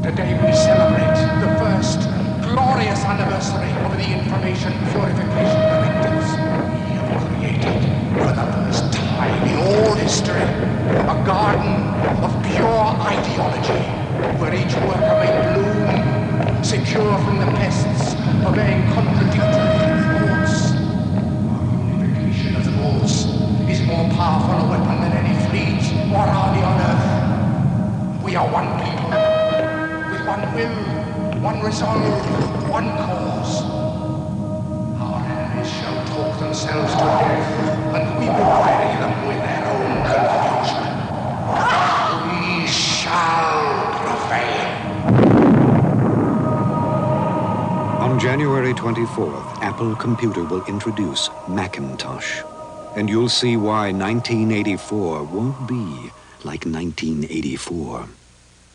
Today we celebrate the first glorious anniversary of the information purification directives. We have created, for the first time in all history, a garden of pure ideology, where each worker may bloom, secure from the pests, obeying contradictory thoughts. Our unification of thoughts is more powerful a weapon than any fleet or army on earth. We are one people, with one will, one resolve, one cause. Our enemies shall talk themselves to death, and we will bury them with their own confusion. We shall prevail. On January 24th, Apple Computer will introduce Macintosh. And you'll see why 1984 won't be like 1984.